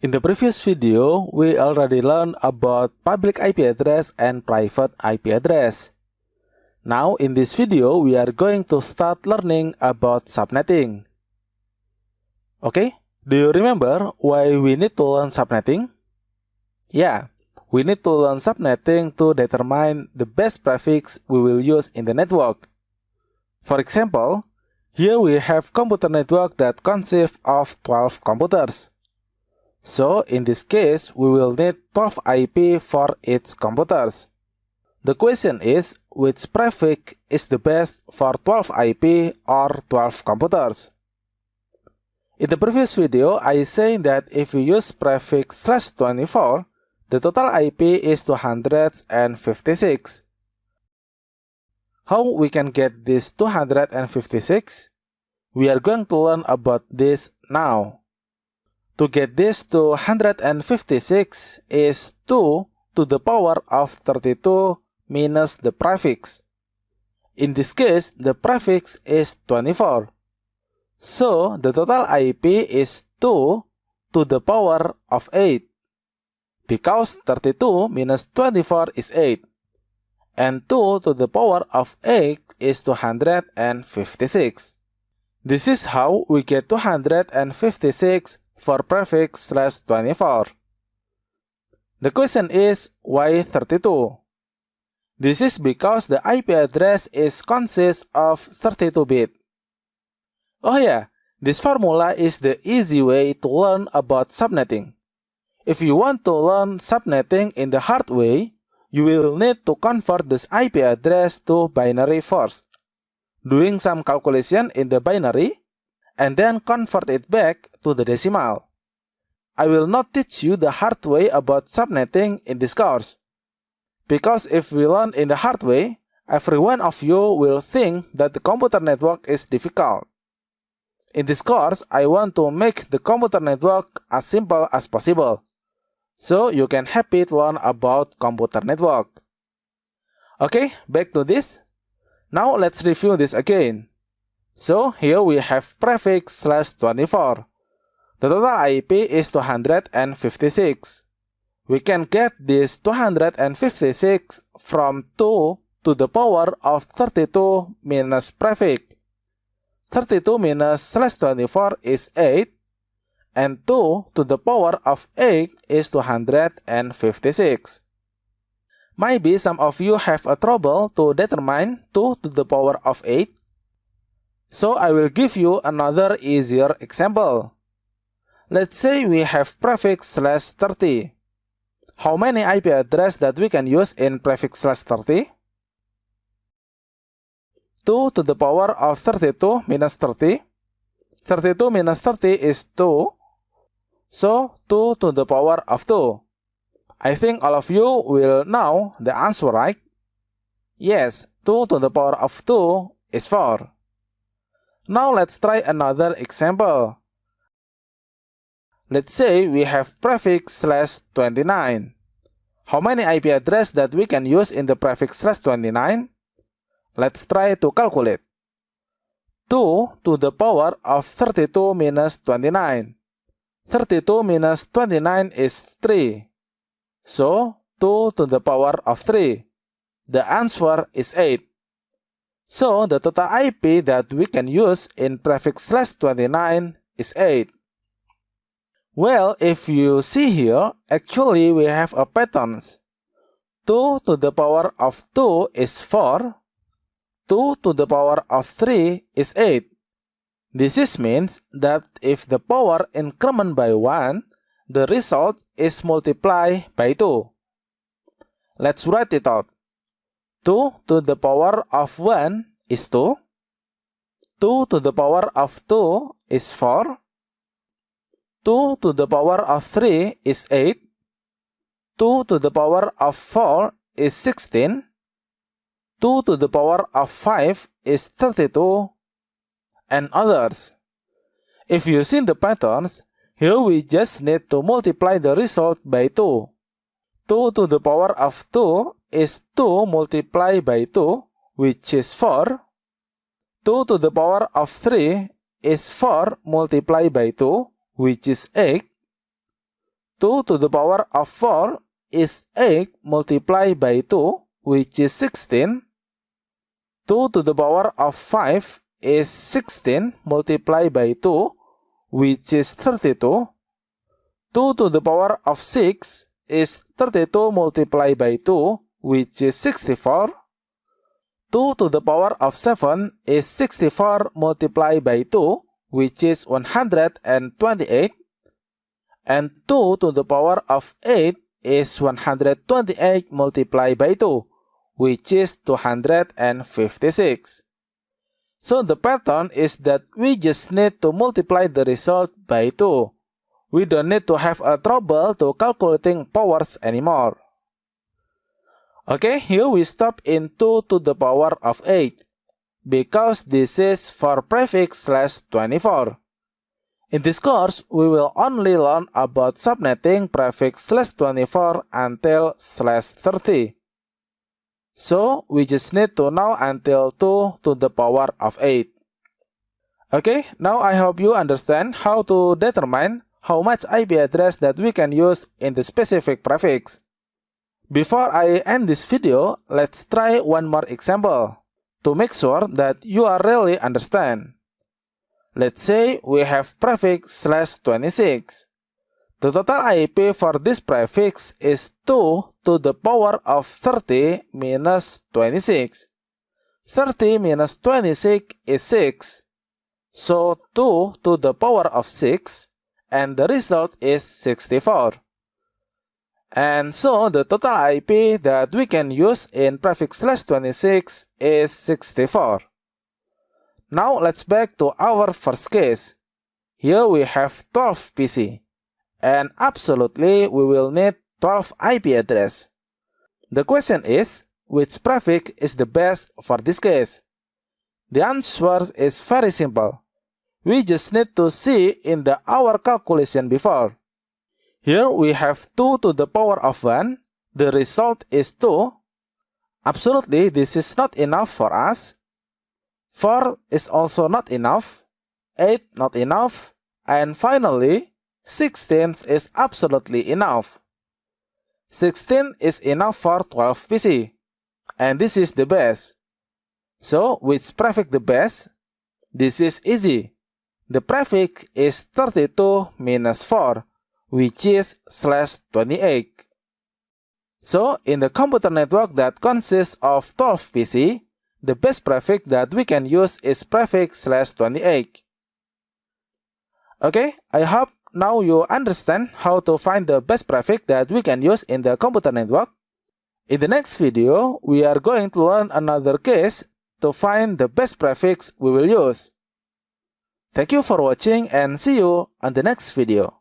In the previous video, we already learned about public IP address and private IP address. Now, in this video, we are going to start learning about subnetting. Okay, do you remember why we need to learn subnetting? Yeah, we need to learn subnetting to determine the best prefix we will use in the network. For example, here we have computer network that consists of 12 computers. So, in this case, we will need 12 IP for each computers. The question is, which prefix is the best for 12 IP or 12 computers? In the previous video, I said that if we use prefix /24, the total IP is 256. How we can get this 256? We are going to learn about this now. To get this 256 is 2 to the power of 32 minus the prefix. In this case, the prefix is 24. So, the total IP is 2 to the power of 8. Because 32 minus 24 is 8. And 2 to the power of 8 is 256. This is how we get 256 for prefix /24. The question is, why 32? This is because the IP address consists of 32-bit. Oh yeah, this formula is the easy way to learn about subnetting. If you want to learn subnetting in the hard way, you will need to convert this IP address to binary first, doing some calculation in the binary, and then convert it back to the decimal. I will not teach you the hard way about subnetting in this course, because if we learn in the hard way, every one of you will think that the computer network is difficult. In this course, I want to make the computer network as simple as possible, so you can happy to learn about computer network. Okay, back to this. Now let's review this again. So here we have prefix /24. The total IP is 256. We can get this 256 from 2 to the power of 32 minus prefix. 32 minus /24 is 8, and 2 to the power of 8 is 256. Maybe some of you have a trouble to determine 2 to the power of 8. So I will give you another easier example. Let's say we have prefix /30. How many IP address that we can use in prefix /30? 2 to the power of 32 minus 30. 32 minus 30 is 2. So 2 to the power of 2. I think all of you will know the answer, right? Yes, 2 to the power of 2 is 4. Now let's try another example. Let's say we have prefix /29. How many IP address that we can use in the prefix /29? Let's try to calculate. 2 to the power of 32 minus 29. 32 minus 29 is 3. So, 2 to the power of 3. The answer is 8. So, the total IP that we can use in prefix /29 is 8. Well, if you see here, actually we have a pattern. 2 to the power of 2 is 4. 2 to the power of 3 is 8. This means that if the power increment by 1, the result is multiplied by 2. Let's write it out. 2 to the power of 1 is 2. 2 to the power of 2 is 4. 2 to the power of 3 is 8. 2 to the power of 4 is 16. 2 to the power of 5 is 32, and others. If you see the patterns, here we just need to multiply the result by 2. 2 to the power of 2 is 2 multiplied by 2, which is 4. 2 to the power of 3 is 4 multiplied by 2, which is 8. 2 to the power of 4 is 8 multiplied by 2, which is 16. 2 to the power of 5 is 16 multiplied by 2, which is 32. 2 to the power of 6 is 32 multiplied by 2, which is 64. 2 to the power of 7 is 64 multiplied by 2, which is 128. And 2 to the power of 8 is 128 multiplied by 2, which is 256. So the pattern is that we just need to multiply the result by 2. We don't need to have a trouble to calculating powers anymore. Okay, here we stop in 2 to the power of 8, because this is for prefix /24. In this course, we will only learn about subnetting prefix /24 until /30. So, we just need to know until 2 to the power of 8. Okay, now I hope you understand how to determine how much IP address that we can use in the specific prefix. Before I end this video, let's try one more example to make sure that you are really understand. Let's say we have prefix /26. The total IP for this prefix is 2 to the power of 30 minus 26. 30 minus 26 is 6. So 2 to the power of 6, and the result is 64. And so the total IP that we can use in prefix /26 is 64. Now let's back to our first case. Here we have 12 PC, and absolutely we will need 12 IP address. The question is, which prefix is the best for this case? The answer is very simple. We just need to see in our calculation before. Here we have 2 to the power of 1. The result is 2. Absolutely, this is not enough for us. 4 is also not enough. 8 not enough. And finally, 16 is absolutely enough. 16 is enough for 12 PC. And this is the best. So, which prefix the best? This is easy. The prefix is 32 minus 4, which is /28. So, in the computer network that consists of 12 PC, the best prefix that we can use is prefix /28. Okay, I hope now you understand how to find the best prefix that we can use in the computer network. In the next video, we are going to learn another case to find the best prefix we will use. Thank you for watching and see you on the next video.